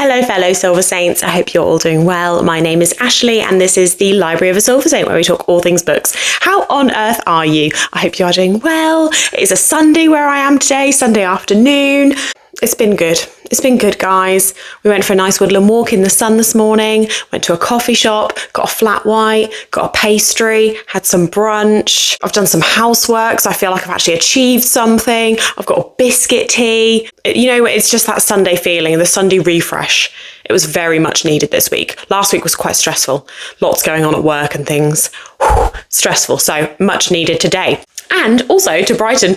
Hello fellow Silver Saints, I hope you're all doing well. My name is Ashley and this is the Library of a Silver Saint where we talk all things books. How on earth are you? I hope you are doing well. It is a Sunday where I am today, Sunday afternoon. It's been good. It's been good, guys. We went for a nice woodland walk in the sun this morning, went to a coffee shop, got a flat white, got a pastry, had some brunch. I've done some housework, so I feel like I've actually achieved something. I've got a biscuit tea. You know, it's just that Sunday feeling, the Sunday refresh. It was very much needed this week. Last week was quite stressful. Lots going on at work and things. Whew, stressful, so much needed today. And also to brighten,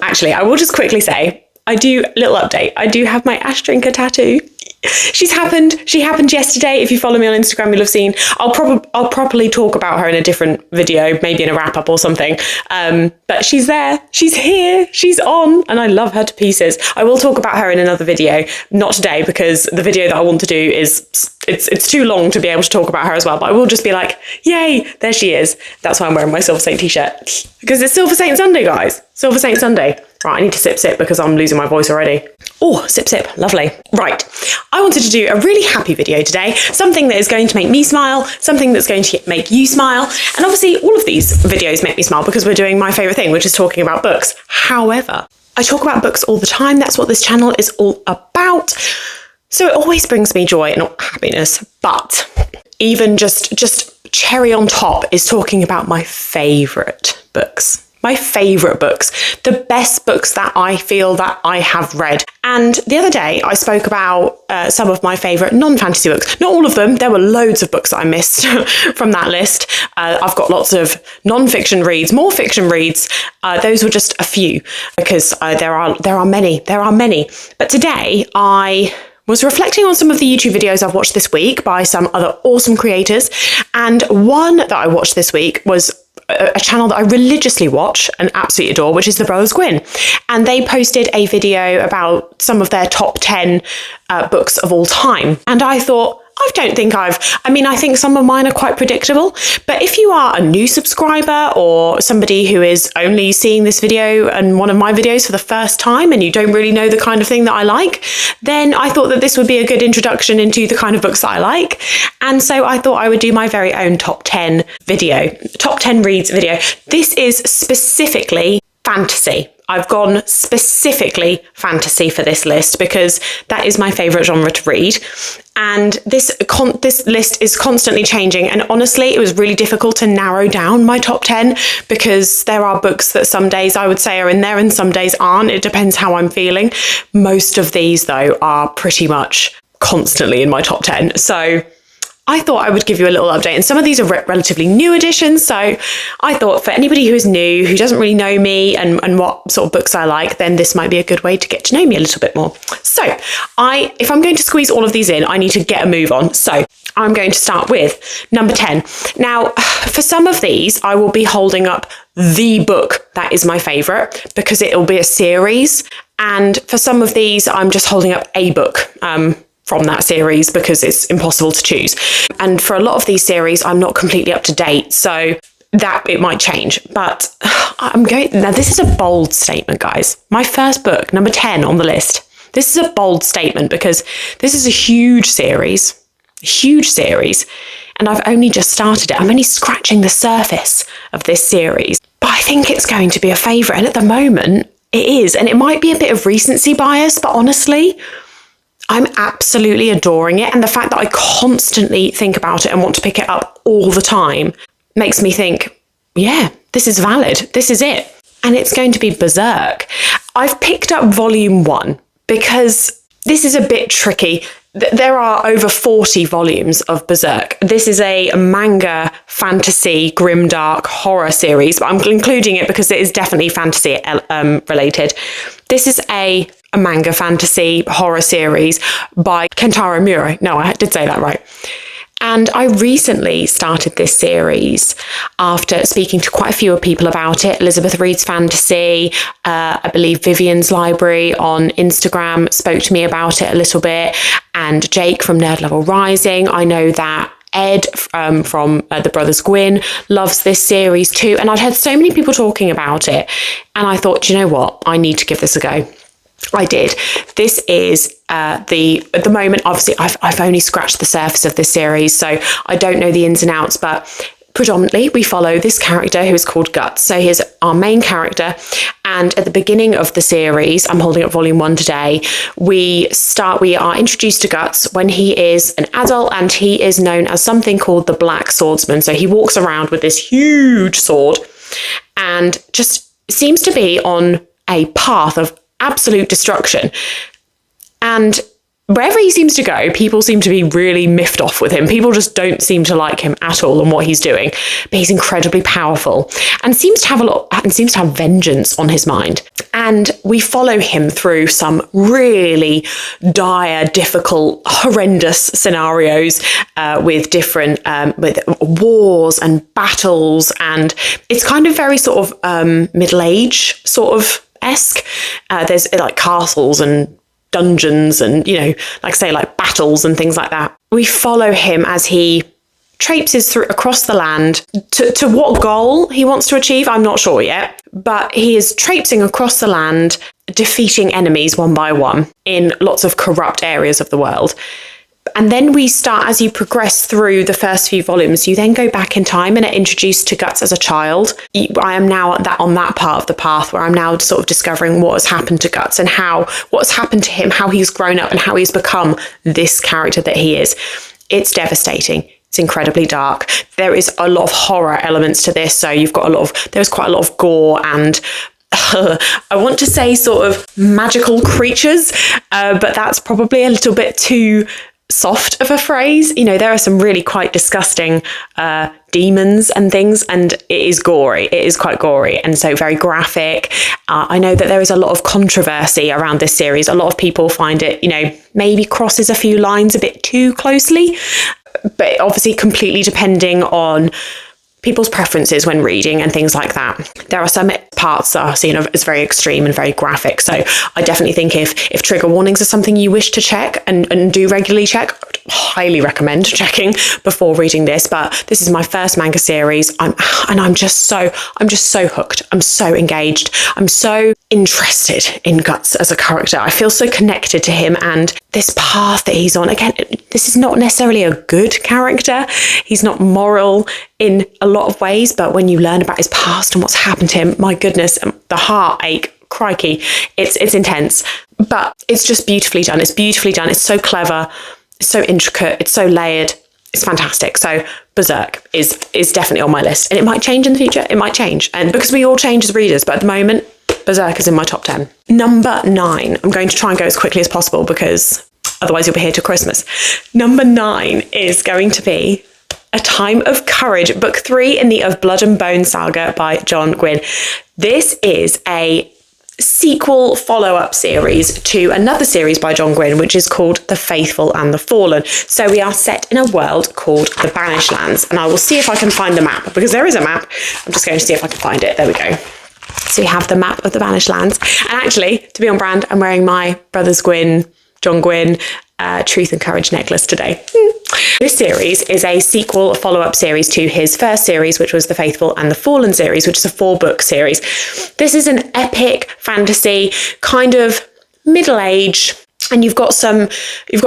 actually, I will just quickly say, little update, I do have my Ash Drinker tattoo. She happened yesterday. If you follow me on Instagram, you'll have seen. I'll properly talk about her in a different video, maybe in a wrap up or something. But she's there, she's here, she's on, and I love her to pieces. I will talk about her in another video, not today, because the video that I want to do is, it's too long to be able to talk about her as well, but I will just be like, yay, there she is. That's why I'm wearing my Silver Saint t-shirt, because it's Silver Saint Sunday, guys. Silver Saint Sunday. Right, I need to sip because I'm losing my voice already. Oh, sip, lovely. Right, I wanted to do a really happy video today, something that is going to make me smile, something that's going to make you smile, and obviously all of these videos make me smile because we're doing my favourite thing, which is talking about books. However, I talk about books all the time. That's what this channel is all about. So it always brings me joy and happiness, but even just cherry on top is talking about my favourite books. My favourite books, the best books that I feel that I have read. And the other day I spoke about some of my favourite non-fantasy books. Not all of them, there were loads of books that I missed from that list. I've got lots of non-fiction reads, more fiction reads. Those were just a few because there are many. But today I was reflecting on some of the YouTube videos I've watched this week by some other awesome creators. And one that I watched this week was a channel that I religiously watch and absolutely adore, which is the Brothers Gwyn. And they posted a video about some of their top 10 books of all time. And I thought, I think some of mine are quite predictable, but if you are a new subscriber or somebody who is only seeing this video and one of my videos for the first time and you don't really know the kind of thing that I like, then I thought that this would be a good introduction into the kind of books that I like. And so I thought I would do my very own top 10 reads video. This is specifically fantasy. I've gone specifically fantasy for this list because that is my favourite genre to read. And this list is constantly changing. And honestly, it was really difficult to narrow down my top 10 because there are books that some days I would say are in there and some days aren't. It depends how I'm feeling. Most of these, though, are pretty much constantly in my top 10. So I thought I would give you a little update, and some of these are relatively new additions, so I thought for anybody who is new, who doesn't really know me and what sort of books I like, then this might be a good way to get to know me a little bit more. So if I'm going to squeeze all of these in, I need to get a move on. So I'm going to start with number 10. Now, for some of these, I will be holding up the book that is my favourite because it will be a series, and for some of these, I'm just holding up a book from that series because it's impossible to choose. And for a lot of these series, I'm not completely up to date, so that it might change. But now this is a bold statement, guys. My first book, number 10 on the list. This is a bold statement because this is a huge series, and I've only just started it. I'm only scratching the surface of this series, but I think it's going to be a favourite. And at the moment, it is. And it might be a bit of recency bias, but honestly, I'm absolutely adoring it. And the fact that I constantly think about it and want to pick it up all the time makes me think, yeah, this is valid. This is it. And it's going to be Berserk. I've picked up volume 1 because this is a bit tricky. There are over 40 volumes of Berserk. This is a manga, fantasy, grimdark horror series, but I'm including it because it is definitely fantasy related. This is a manga, fantasy, horror series by Kentaro Miura. No, I did say that right. And I recently started this series after speaking to quite a few people about it. Elizabeth Reads Fantasy, I believe Vivian's Library on Instagram spoke to me about it a little bit, and Jake from Nerd Level Rising. I know that Ed from the Brothers Gwyn loves this series too, and I'd heard so many people talking about it, and I thought, you know what, I need to give this a go. I did. This is at the moment, obviously, I've only scratched the surface of this series, so I don't know the ins and outs, but predominantly we follow this character who is called Guts. So he's our main character, and at the beginning of the series, I'm holding up volume 1 today, we are introduced to Guts when he is an adult, and he is known as something called the Black Swordsman. So he walks around with this huge sword and just seems to be on a path of absolute destruction. And wherever he seems to go, people seem to be really miffed off with him. People just don't seem to like him at all and what he's doing. But he's incredibly powerful and seems to have vengeance on his mind. And we follow him through some really dire, difficult, horrendous scenarios with different with wars and battles, and it's kind of very sort of Middle Age sort of esque. There's like castles and dungeons and, you know, like say like battles and things like that. We follow him as he traipses through across the land to what goal he wants to achieve, I'm not sure yet, but he is traipsing across the land, defeating enemies one by one in lots of corrupt areas of the world. And then we start, as you progress through the first few volumes, you then go back in time and are introduced to Guts as a child. I am now on that part of the path where I'm now sort of discovering what has happened to Guts and what's happened to him, how he's grown up and how he's become this character that he is. It's devastating. It's incredibly dark. There is a lot of horror elements to this. So there's quite a lot of gore and I want to say sort of magical creatures, but that's probably a little bit too soft of a phrase. You know, there are some really quite disgusting demons and things, and it is gory. It is quite gory and so very graphic. I know that there is a lot of controversy around this series. A lot of people find it, you know, maybe crosses a few lines a bit too closely, but obviously completely depending on people's preferences when reading and things like that. There are some parts that are seen as very extreme and very graphic. So I definitely think if trigger warnings are something you wish to check and do regularly check, I would highly recommend checking before reading this. But this is my first manga series. I'm just so hooked. I'm so engaged. I'm so interested in Guts as a character. I feel so connected to him and this path that he's on. Again, this is not necessarily a good character. He's not moral in a lot of ways, but when you learn about his past and what's happened to him, my goodness, the heartache, crikey, it's intense. But it's just beautifully done. It's beautifully done. It's so clever. It's so intricate. It's so layered. It's fantastic. So Berserk is definitely on my list, and it might change in the future. It might change, and because we all change as readers, but at the moment, Berserk is in my top 10. Number 9. I'm going to try and go as quickly as possible because otherwise you'll be here till Christmas. Number 9 is going to be A Time of Courage, book 3 in the Of Blood and Bone saga by John Gwynne. This is a sequel follow-up series to another series by John Gwynne, which is called The Faithful and the Fallen. So we are set in a world called the Banished Lands, and I will see if I can find the map, because there is a map. I'm just going to see if I can find it. There we go. So we have the map of the Banished Lands. And actually, to be on brand, I'm wearing my Brothers Gwynne, John Gwynne, Truth and Courage necklace today. This series is a sequel, a follow-up series to his first series, which was the Faithful and the Fallen series, which is a 4-book series. This is an epic fantasy, kind of middle age, and you've got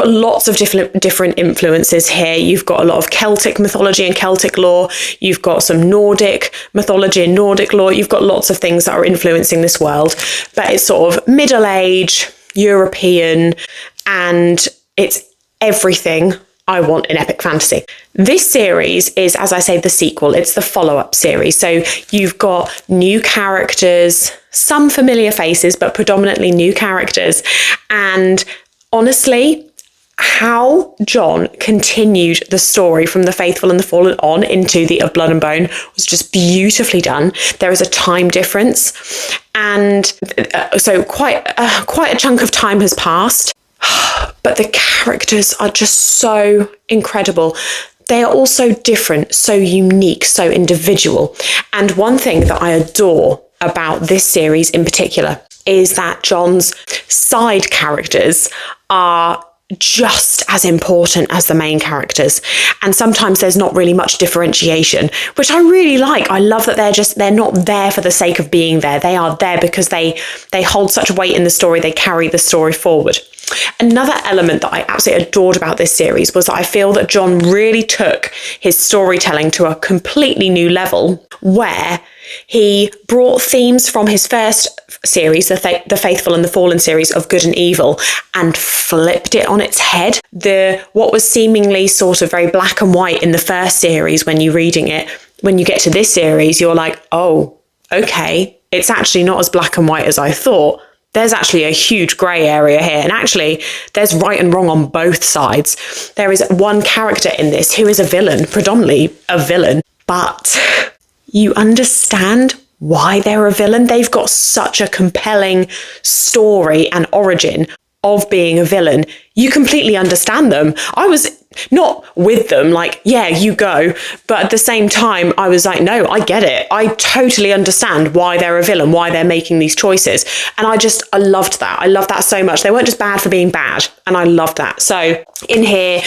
lots of different influences here. You've got a lot of Celtic mythology and Celtic lore. You've got some Nordic mythology and Nordic lore. You've got lots of things that are influencing this world, but it's sort of middle age, European, and it's everything I want in epic fantasy. This series is, as I say, the sequel. It's the follow-up series. So you've got new characters, some familiar faces, but predominantly new characters. And honestly, how John continued the story from the Faithful and the Fallen on into the Of Blood and Bone was just beautifully done. There is a time difference, and so quite a chunk of time has passed. But the characters are just so incredible. They are all so different, so unique, so individual. And one thing that I adore about this series in particular is that John's side characters are just as important as the main characters. And sometimes there's not really much differentiation, which I really like. I love that they're not there for the sake of being there. They are there because they hold such weight in the story. They carry the story forward. Another element that I absolutely adored about this series was that I feel that John really took his storytelling to a completely new level, where he brought themes from his first series, the Faithful and the Fallen series of good and evil, and flipped it on its head. What was seemingly sort of very black and white in the first series, when you're reading it, when you get to this series, you're like, oh, okay, it's actually not as black and white as I thought. There's actually a huge grey area here. And actually, there's right and wrong on both sides. There is one character in this who is a villain, predominantly a villain, but you understand why they're a villain. They've got such a compelling story and origin of being a villain. You completely understand them. I was not with them, like, yeah, you go. But at the same time, I was like, no, I get it. I totally understand why they're a villain, why they're making these choices. And I loved that. I loved that so much. They weren't just bad for being bad. And I loved that. So in here,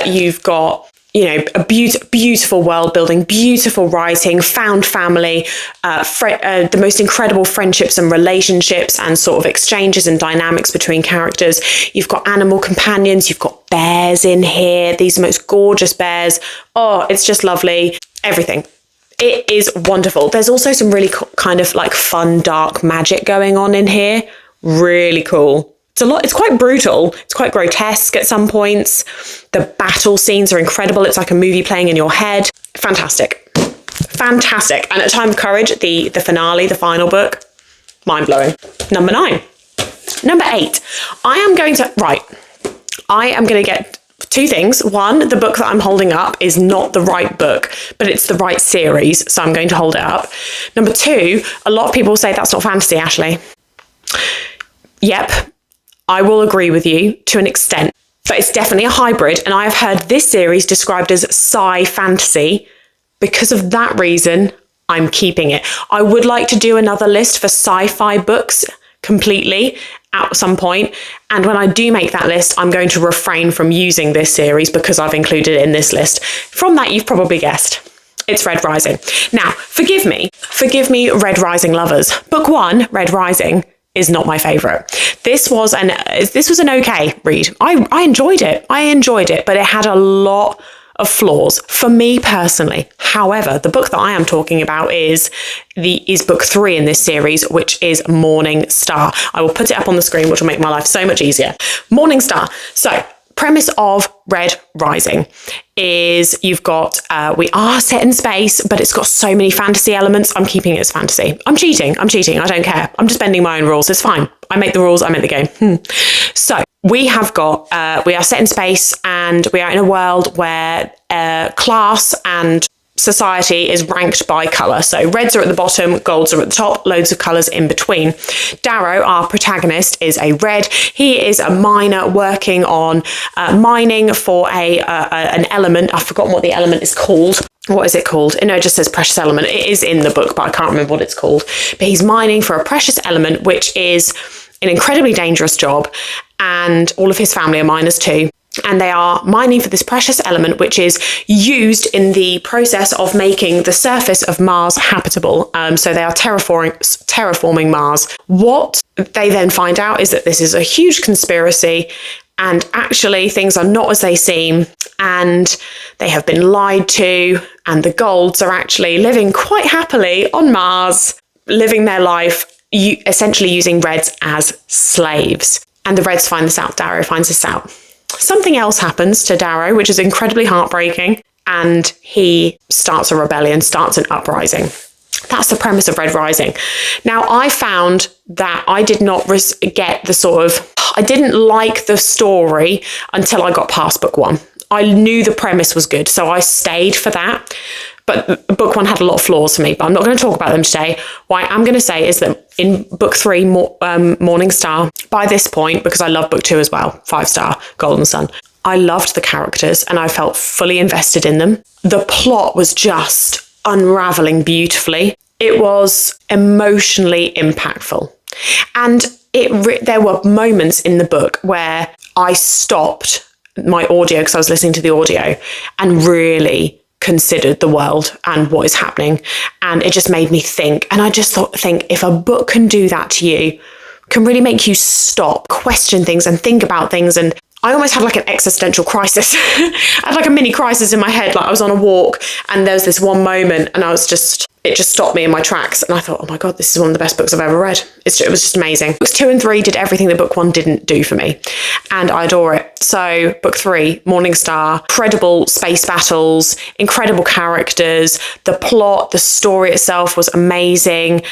you've got, a beautiful world building, beautiful writing, found family, the most incredible friendships and relationships and sort of exchanges and dynamics between characters. You've got animal companions, you've got bears in here, these most gorgeous bears. Oh, it's just lovely. Everything. It is wonderful. There's also some really kind of like fun, dark magic going on in here. Really cool. It's quite brutal. It's quite grotesque at some points. The battle scenes are incredible. It's like a movie playing in your head. Fantastic. Fantastic. And at Time of Courage, the finale, the final book, mind-blowing. Number 9. Number 8. I am going to get 2 things. One, the book that I'm holding up is not the right book, but it's the right series, so I'm going to hold it up. Number 2, a lot of people say that's not fantasy, Ashley. Yep. I will agree with you to an extent, but it's definitely a hybrid. And I have heard this series described as sci fantasy. Because of that reason, I'm keeping it. I would like to do another list for sci-fi books completely at some point. And when I do make that list, I'm going to refrain from using this series because I've included it in this list. From that, you've probably guessed. It's Red Rising. Now, forgive me, Red Rising lovers. Book 1, Red Rising, is not my favourite. This was an okay read. I enjoyed it, but it had a lot of flaws for me personally. However, the book that I am talking about is book 3 in this series, which is Morning Star. I will put it up on the screen, which will make my life so much easier. Morning Star. So, premise of Red Rising is you've got, we are set in space, but it's got so many fantasy elements. I'm keeping it as fantasy. I'm cheating. I don't care. I'm just bending my own rules. It's fine. I make the rules. I make the game. So we have got, we are set in space and we are in a world where class and society is ranked by colour. So reds are at the bottom, golds are at the top, loads of colours in between. Darrow, our protagonist, is a red. He is a miner working on mining for an element. I've forgotten what the element is called. What is it called? No, it just says precious element. It is in the book, but I can't remember what it's called. But he's mining for a precious element, which is an incredibly dangerous job. And all of his family are miners too. And they are mining for this precious element, which is used in the process of making the surface of Mars habitable. So they are terraforming Mars. What they then find out is that this is a huge conspiracy, and actually things are not as they seem, and they have been lied to, and the Golds are actually living quite happily on Mars, living their life, essentially using Reds as slaves. And the Reds find this out. Darrow finds this out. Something else happens to Darrow, which is incredibly heartbreaking, and he starts a rebellion, starts an uprising. That's the premise of Red Rising. Now, I found that I did not get I didn't like the story until I got past book 1. I knew the premise was good, so I stayed for that. But book 1 had a lot of flaws for me, but I'm not going to talk about them today. What I'm going to say is that in book 3, Morning Star, by this point, because I love book 2 as well, 5-star, Golden Sun, I loved the characters and I felt fully invested in them. The plot was just unraveling beautifully. It was emotionally impactful. And there were moments in the book where I stopped my audio, because I was listening to the audio, and really considered the world and what is happening. And it just made me think. And I just think, if a book can do that to you, can really make you stop, question things and think about things. And I almost had like an existential crisis. I had like a mini crisis in my head. Like I was on a walk and there was this one moment and it just stopped me in my tracks. And I thought, oh my God, this is one of the best books I've ever read. It was just amazing. Books 2 and 3 did everything that book 1 didn't do for me. And I adore it. So book 3, Morning Star, incredible space battles, incredible characters. The plot, the story itself was amazing.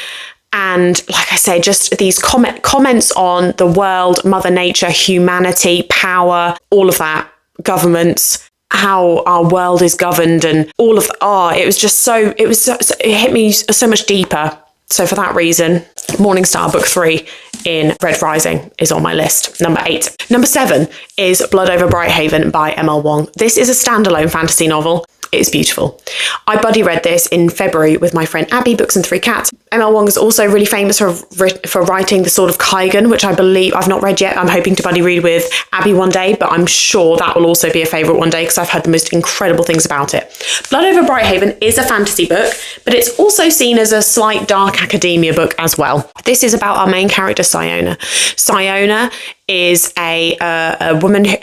And like I say, just these comments on the world, Mother Nature, humanity, power, all of that, governments, how our world is governed and all of that. It hit me so much deeper. So for that reason, Morning Star book 3 in Red Rising is on my list. Number 8. Number 7 is Blood Over Brighthaven by M.L. Wong. This is a standalone fantasy novel. It's beautiful. I buddy read this in February with my friend Abby, Books and Three Cats. M.L. Wong is also really famous for writing The Sword of Kaigan, which I believe I've not read yet. I'm hoping to buddy read with Abby one day, but I'm sure that will also be a favourite one day because I've heard the most incredible things about it. Blood Over Brighthaven is a fantasy book, but it's also seen as a slight dark academia book as well. This is about our main character, Siona. Siona is a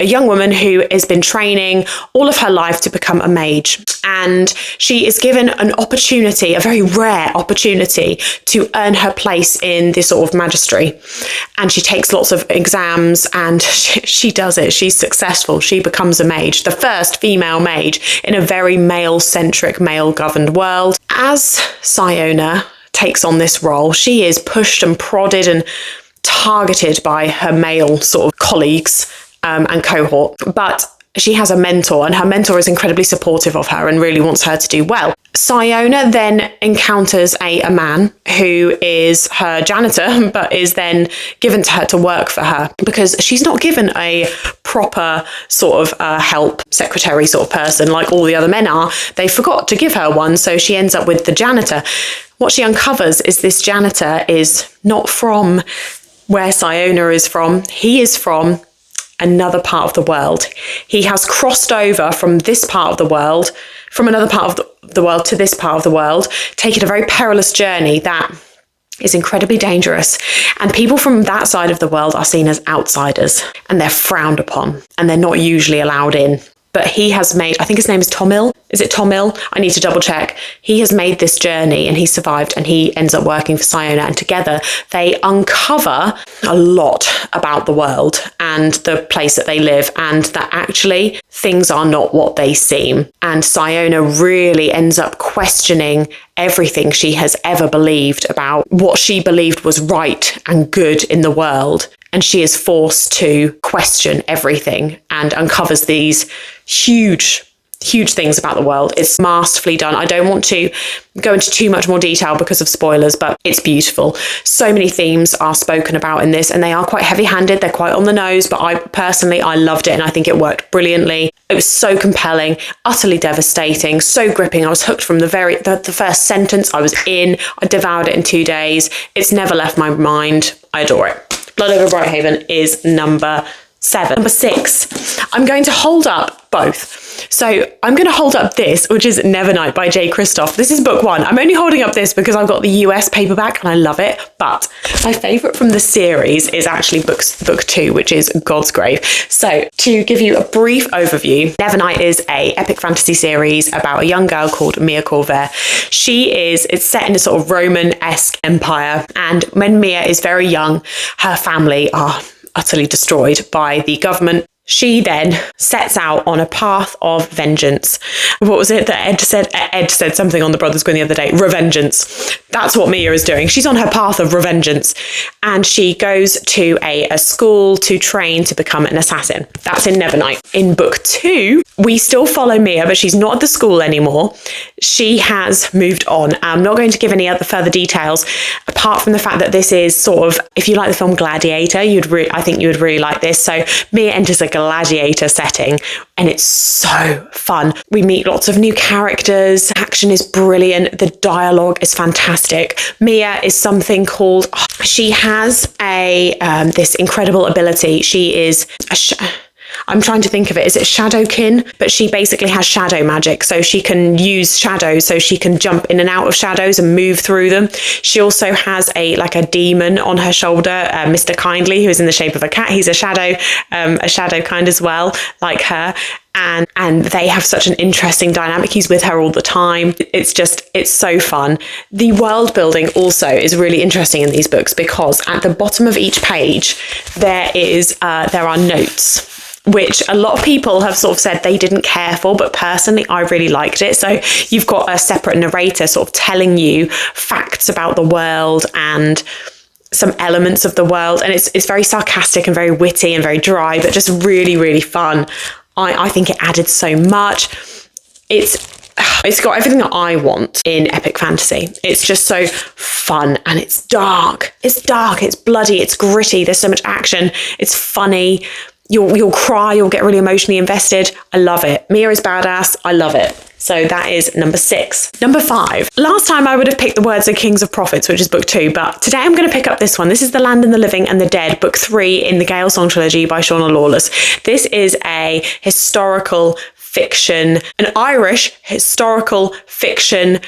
young woman who has been training all of her life to become a mage. And she is given an opportunity, a very rare opportunity, to earn her place in this sort of magistry. And she takes lots of exams and she does it. She's successful. She becomes a mage, the first female mage in a very male-centric, male-governed world. As Siona takes on this role, she is pushed and prodded and targeted by her male sort of colleagues and cohort, but she has a mentor and her mentor is incredibly supportive of her and really wants her to do well. Siona then encounters a man who is her janitor, but is then given to her to work for her because she's not given a proper sort of help secretary sort of person like all the other men are. They forgot to give her one, so she ends up with the janitor. What she uncovers is this janitor is not from where Siona is from. He is from another part of the world. He has crossed over from this part of the world, from another part of the world to this part of the world, taking a very perilous journey that is incredibly dangerous. And people from that side of the world are seen as outsiders and they're frowned upon and they're not usually allowed in. But he has made, I think his name is Tomil. Is it Tomil? I need to double check. He has made this journey and he survived and he ends up working for Siona. And together they uncover a lot about the world and the place that they live and that actually things are not what they seem. And Siona really ends up questioning everything she has ever believed about what she believed was right and good in the world. And she is forced to question everything and uncovers these huge things about the world. It's masterfully done. I don't want to go into too much more detail because of spoilers, but it's beautiful. So many themes are spoken about in this and they are quite heavy-handed. They're quite on the nose, but I loved it and I think it worked brilliantly. It was so compelling, utterly devastating, so gripping. I was hooked from the first sentence. I was in. I devoured it in 2 days. It's never left my mind. I adore it. Blood Over Brighthaven is number 7. Number 6, I'm going to hold up both. So I'm going to hold up this, which is Nevernight by J. Kristoff. This is book 1. I'm only holding up this because I've got the US paperback and I love it. But my favourite from the series is actually book 2, which is Godsgrave. So to give you a brief overview, Nevernight is a epic fantasy series about a young girl called Mia Corvair. It's set in a sort of Roman-esque empire. And when Mia is very young, her family are utterly destroyed by the government. She then sets out on a path of vengeance. What was it that Ed said? Ed said something on the Brothers Gwyn the other day. Revengeance. That's what Mia is doing. She's on her path of revengeance. And she goes to a school to train to become an assassin. That's in Nevernight. In book 2, we still follow Mia, but she's not at the school anymore. She has moved on. I'm not going to give any other further details, apart from the fact that this is sort of, if you like the film Gladiator, I think you would really like this. So Mia enters a gladiator setting and it's so fun. We meet lots of new characters. Action is brilliant. The dialogue is fantastic. Mia is something called, she has this incredible ability. She is I'm trying to think of it. Is it Shadowkin? But she basically has shadow magic. So she can use shadows. So she can jump in and out of shadows and move through them. She also has a demon on her shoulder, Mr. Kindly, who is in the shape of a cat. He's a shadow kind as well, like her. And they have such an interesting dynamic. He's with her all the time. It's so fun. The world building also is really interesting in these books, because at the bottom of each page, there are notes, which a lot of people have sort of said they didn't care for, but personally, I really liked it. So you've got a separate narrator sort of telling you facts about the world and some elements of the world. And it's very sarcastic and very witty and very dry, but just really, really fun. I think it added so much. It's got everything that I want in epic fantasy. It's just so fun, and it's dark. It's dark, it's bloody, it's gritty. There's so much action. It's funny. You'll cry, you'll get really emotionally invested. I love it. Mia is badass. I love it. So that is number 6. Number 5. Last time I would have picked The Words of Kings of Prophets, which is book 2, but today I'm going to pick up this one. This is The Land and the Living and the Dead, book 3 in the Gale Song trilogy by Shauna Lawless. This is a historical fiction, an Irish historical fiction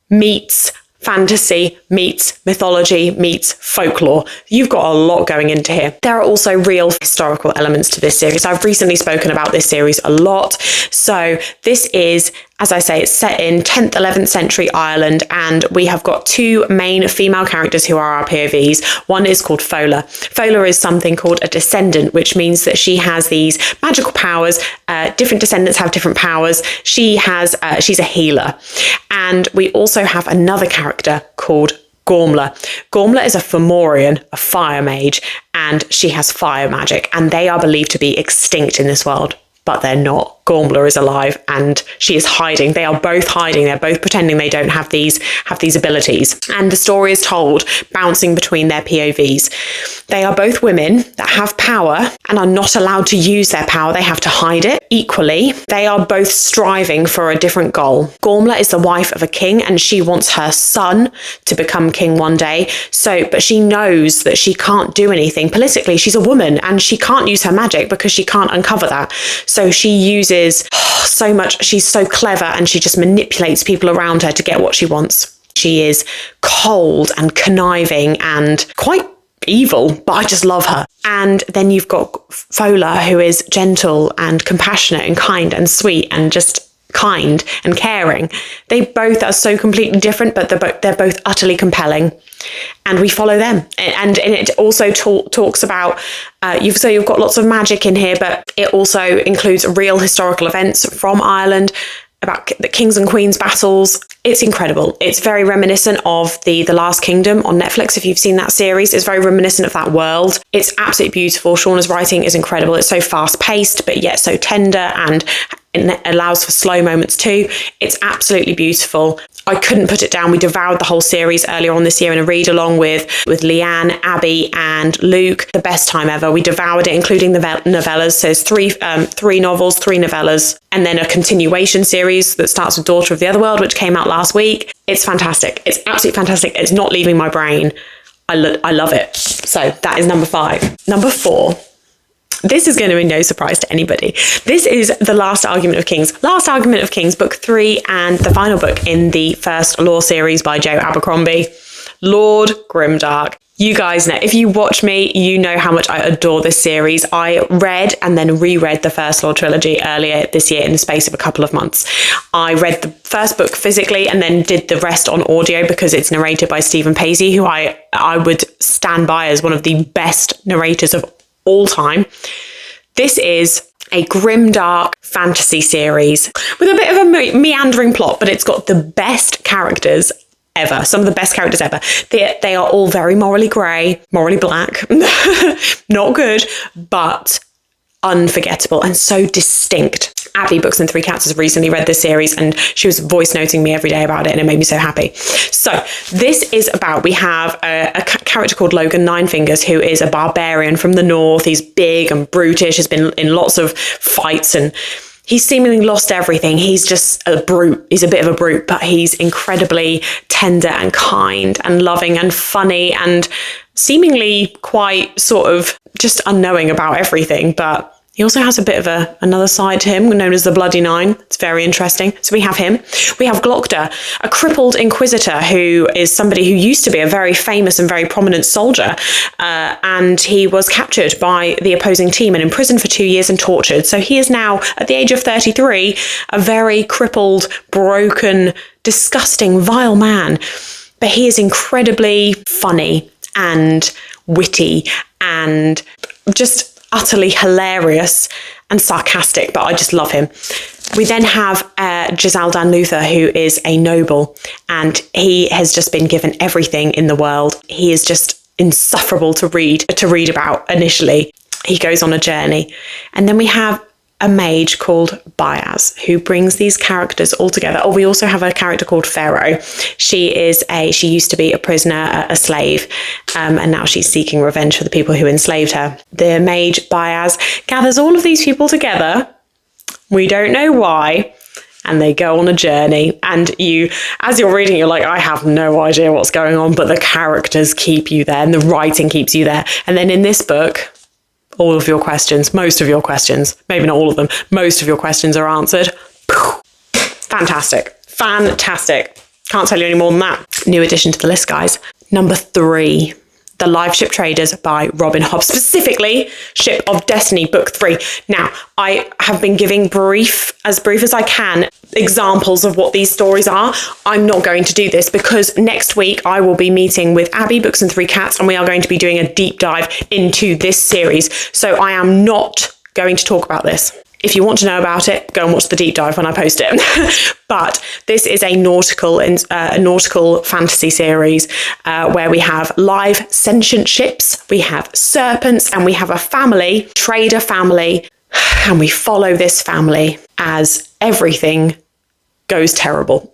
meets fantasy meets mythology meets folklore. You've got a lot going into here. There are also real historical elements to this series. I've recently spoken about this series a lot. So this is, as I say, it's set in 10th, 11th century Ireland, and we have got 2 main female characters who are our POVs. One is called Fola. Fola is something called a descendant, which means that she has these magical powers. Different descendants have different powers. She's a healer. And we also have another character called Gormla. Gormla is a Fomorian, a fire mage, and she has fire magic, and they are believed to be extinct in this world, but they're not. Gormla is alive, and she is hiding. They are both hiding. They're both pretending they don't have these abilities. And the story is told bouncing between their POVs. They are both women that have power and are not allowed to use their power. They have to hide it. Equally, they are both striving for a different goal. Gormla is the wife of a king, and she wants her son to become king one day. But she knows that she can't do anything politically. She's a woman, and she can't use her magic because she can't uncover that. So she uses so much. She's so clever, and she just manipulates people around her to get what she wants. She is cold and conniving and quite evil, but I just love her. And then you've got Fola, who is gentle and compassionate and kind and sweet and just kind and caring. They both are so completely different, but they're both utterly compelling, and we follow them. And it also talks about you've got lots of magic in here, but it also includes real historical events from Ireland about the kings and queens battles. It's incredible. It's very reminiscent of the Last Kingdom on Netflix. If you've seen that series, it's very reminiscent of that world. It's absolutely beautiful. Shauna's writing is incredible. It's so fast paced, but yet so tender, and it allows for slow moments too. It's absolutely beautiful. I couldn't put it down. We devoured the whole series earlier on this year in a read along with Leanne, Abby and Luke. The best time ever. We devoured it, including the novellas. So there's three novels, 3 novellas, and then a continuation series that starts with Daughter of the Otherworld, which came out last week. It's fantastic. It's absolutely fantastic. It's not leaving my brain. I love it. So that is number 5. Number 4. This is going to be no surprise to anybody. This is The Last Argument of Kings. Last Argument of Kings, book 3, and the final book in the first Lore series by Joe Abercrombie, Lord Grimdark. You guys know, if you watch me, you know how much I adore this series. I read and then reread the first Lore trilogy earlier this year in the space of a couple of months. I read the first book physically and then did the rest on audio because it's narrated by Stephen Paisley, who I would stand by as one of the best narrators of all time. This is a grimdark fantasy series with a bit of a meandering plot, but it's got the best characters ever. Some of the best characters ever. They are all very morally grey, morally black. Not good, but unforgettable and so distinct. Abby Books and 3 Cats has recently read this series, and she was voice noting me every day about it, and it made me so happy. So this is about, we have a character called Logan Ninefingers, who is a barbarian from the north. He's big and brutish, has been in lots of fights, and he's seemingly lost everything. He's just a brute. He's a bit of a brute, but he's incredibly tender and kind and loving and funny and seemingly quite sort of just unknowing about everything, but He also has a bit of another side to him known as the Bloody Nine. It's very interesting. So we have him. We have Glockter, a crippled inquisitor who is somebody who used to be a very famous and very prominent soldier. And he was captured by the opposing team and imprisoned for 2 years and tortured. So he is now, at the age of 33, a very crippled, broken, disgusting, vile man. But he is incredibly funny and witty and just utterly hilarious and sarcastic, but I just love him. We then have Giselle Dan Luther, who is a noble, and he has just been given everything in the world. He is just insufferable to read about initially. He goes on a journey. And then we have a mage called Biaz, who brings these characters all together. Oh, we also have a character called Pharaoh. She used to be a prisoner, a slave, and now she's seeking revenge for the people who enslaved her. The mage Biaz gathers all of these people together. We don't know why. And they go on a journey, and as you're reading, you're like, I have no idea what's going on, but the characters keep you there and the writing keeps you there. And then in this book, all of your questions, most of your questions, maybe not all of them, most of your questions are answered. Fantastic. Can't tell you any more than that. New addition to the list, guys. Number 3, The Live Ship Traders by Robin Hobb, specifically Ship of Destiny, Book 3. Now, I have been giving brief as I can, examples of what these stories are. I'm not going to do this because next week I will be meeting with Abby, Books and Three Cats, and we are going to be doing a deep dive into this series. So I am not going to talk about this. If you want to know about it, go and watch the deep dive when I post it. But this is a nautical fantasy series where we have live sentient ships, we have serpents, and we have a family, trader family, and we follow this family as everything goes terrible.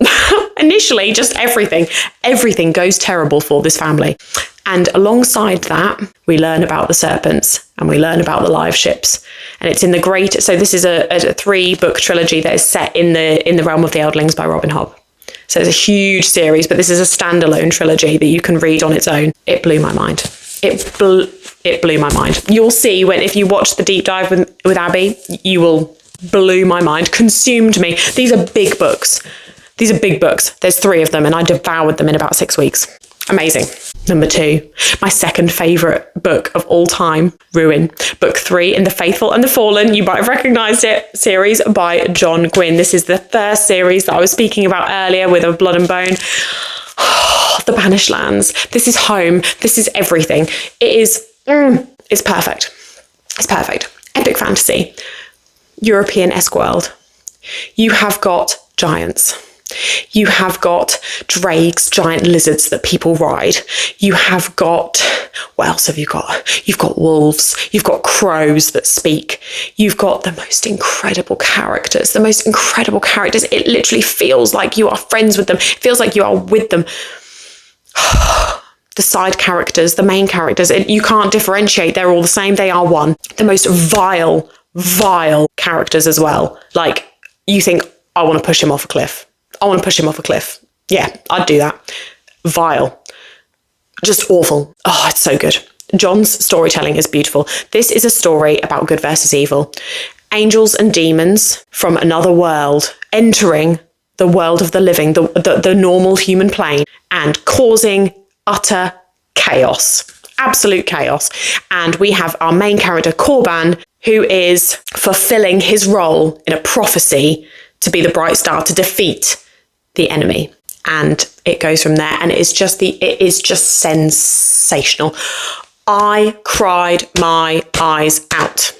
Initially, just everything goes terrible for this family. And alongside that, we learn about the serpents and we learn about the live ships. And it's in the great, so this is a 3-book trilogy that is set in the realm of the Eldlings by Robin Hobb. So it's a huge series, but this is a standalone trilogy that you can read on its own. It blew my mind. It blew my mind. You'll see if you watch the deep dive with Abby, you will blew my mind, consumed me. These are big books. There's 3 of them, and I devoured them in about 6 weeks. Amazing. Number 2, my second favourite book of all time, Ruin. Book 3 in the Faithful and the Fallen, you might have recognised it, series by John Gwynne. This is the first series that I was speaking about earlier with A Blood and Bone. The Banished Lands. This is home. This is everything. It's perfect. It's perfect. Epic fantasy. European-esque world. You have got giants. You have got drakes, giant lizards that people ride. You have got, what else have you got? You've got wolves. You've got crows that speak. You've got the most incredible characters. It literally feels like you are friends with them. It feels like you are with them. The side characters, the main characters, you can't differentiate. They're all the same. They are one. The most vile characters as well. Like, you think, I want to push him off a cliff. Yeah, I'd do that. Vile. Just awful. Oh, it's so good. John's storytelling is beautiful. This is a story about good versus evil. Angels and demons from another world entering the world of the living, the normal human plane, and causing utter chaos. Absolute chaos. And we have our main character, Corban, who is fulfilling his role in a prophecy to be the bright star to defeat the enemy. And it goes from there, and it is just sensational. I cried my eyes out.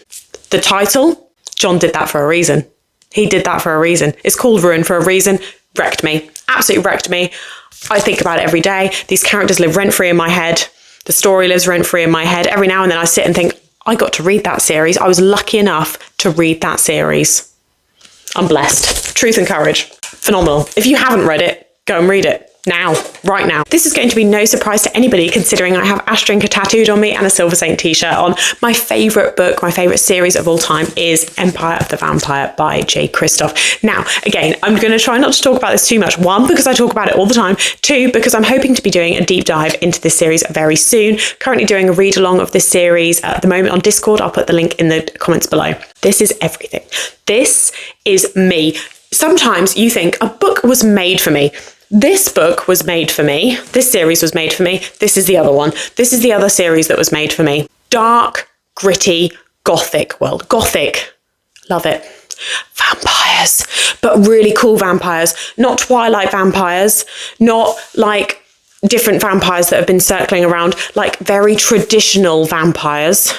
The title, John did that for a reason. He did that for a reason. It's called Ruin for a reason. Wrecked me. Absolutely wrecked me. I think about it every day. These characters live rent-free in my head. The story lives rent-free in my head. Every now and then I sit and think, I got to read that series. I was lucky enough to read that series. I'm blessed. Truth and Courage. Phenomenal. If you haven't read it, go and read it. now, right now. This is going to be no surprise to anybody considering I have Ash Drinker tattooed on me and a Silversaint t-shirt on. My favourite book, my favourite series of all time is Empire of the Vampire by J. Kristoff. Now, again, I'm going to try not to talk about this too much. One, because I talk about it all the time. Two, because I'm hoping to be doing a deep dive into this series very soon. Currently doing a read along of this series at the moment on Discord. I'll put the link in the comments below. This is everything. This is me. Sometimes you think a book was made for me. This book was made for me. This series was made for me. This is the other one. This is the other series that was made for me. Dark, gritty, gothic world. Gothic. Love it. Vampires. But really cool vampires. Not Twilight vampires. Not like different vampires that have been circling around. Like very traditional vampires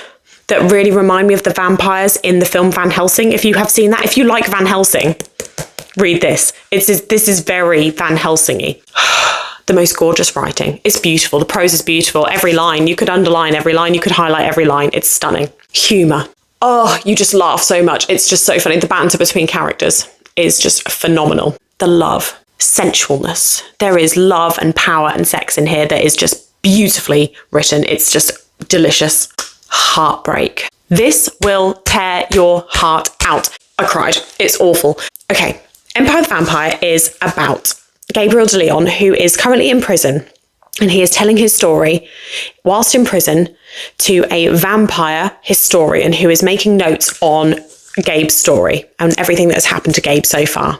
that really remind me of the vampires in the film Van Helsing. If you have seen that. If you like Van Helsing, read this. This is very Van Helsing-y. The most gorgeous writing. It's beautiful. The prose is beautiful. Every line. You could underline every line. You could highlight every line. It's stunning. Humour. Oh, you just laugh so much. It's just so funny. The banter between characters is just phenomenal. The love. Sensualness. There is love and power and sex in here that is just beautifully written. It's just delicious. Heartbreak. This will tear your heart out. I cried. It's awful. Okay. Empire of the Vampire is about Gabriel de Leon, who is currently in prison, and he is telling his story whilst in prison to a vampire historian who is making notes on Gabe's story and everything that has happened to Gabe so far.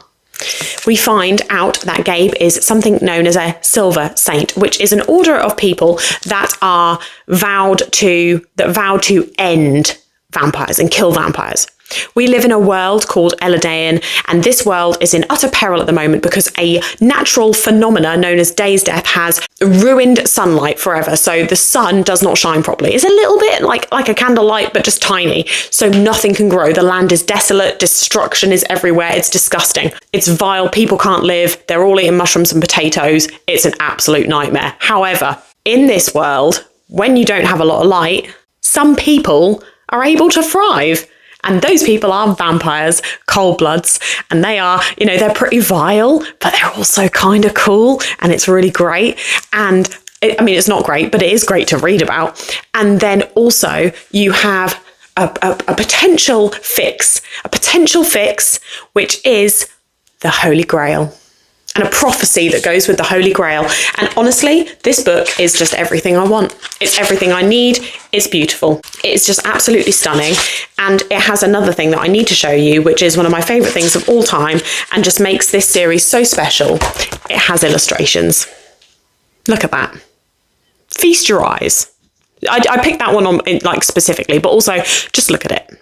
We find out that Gabe is something known as a Silver Saint, which is an order of people that are vowed to end vampires and kill vampires. We live in a world called Eladean, and this world is in utter peril at the moment because a natural phenomena known as day's death has ruined sunlight forever. So the sun does not shine properly. It's a little bit like a candlelight, but just tiny. So nothing can grow. The land is desolate. Destruction is everywhere. It's disgusting. It's vile. People can't live. They're all eating mushrooms and potatoes. It's an absolute nightmare. However, in this world, when you don't have a lot of light, some people are able to thrive. And those people are vampires, cold bloods, and they are, they're pretty vile, but they're also kind of cool, and it's really great. And it's not great, but it is great to read about. And then also you have a potential fix, which is the Holy Grail. And a prophecy that goes with the Holy Grail. And honestly, this book is just everything I want. It's everything I need. It's beautiful. It's just absolutely stunning. And it has another thing that I need to show you, which is one of my favourite things of all time and just makes this series so special. It has illustrations. Look at that. Feast your eyes. I picked that one on specifically, but also just look at it.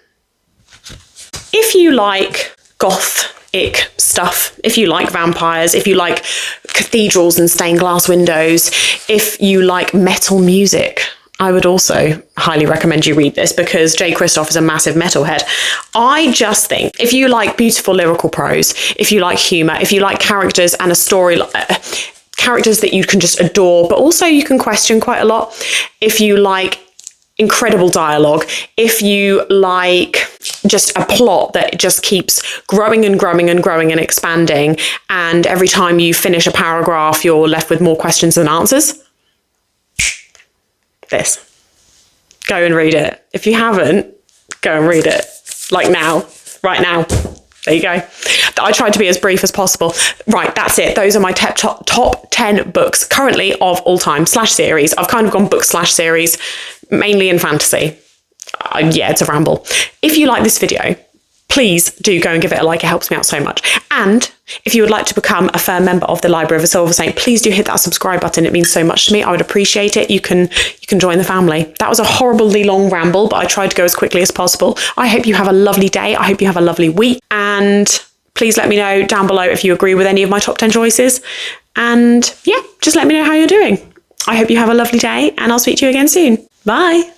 If you like gothic stuff, if you like vampires, if you like cathedrals and stained glass windows, if you like metal music, I would also highly recommend you read this because J. Kristoff is a massive metalhead. I just think if you like beautiful lyrical prose, if you like humour, if you like characters and a story, characters that you can just adore, but also you can question quite a lot, if you like incredible dialogue, if you like just a plot that just keeps growing and growing and growing and expanding, and every time you finish a paragraph you're left with more questions than answers, this. Go and read it. If you haven't, go and read it. Like now, right now. There you go. I tried to be as brief as possible. Right, that's it. Those are my top 10 books currently of all time / series. I've kind of gone book / series, mainly in fantasy. Yeah, it's a ramble. If you like this video, please do go and give it a like. It helps me out so much. And if you would like to become a firm member of the Library of a Silversaint, please do hit that subscribe button. It means so much to me. I would appreciate it. You can join the family. That was a horribly long ramble, but I tried to go as quickly as possible. I hope you have a lovely day. I hope you have a lovely week. And please let me know down below if you agree with any of my top 10 choices. And yeah, just let me know how you're doing. I hope you have a lovely day, and I'll speak to you again soon. Bye.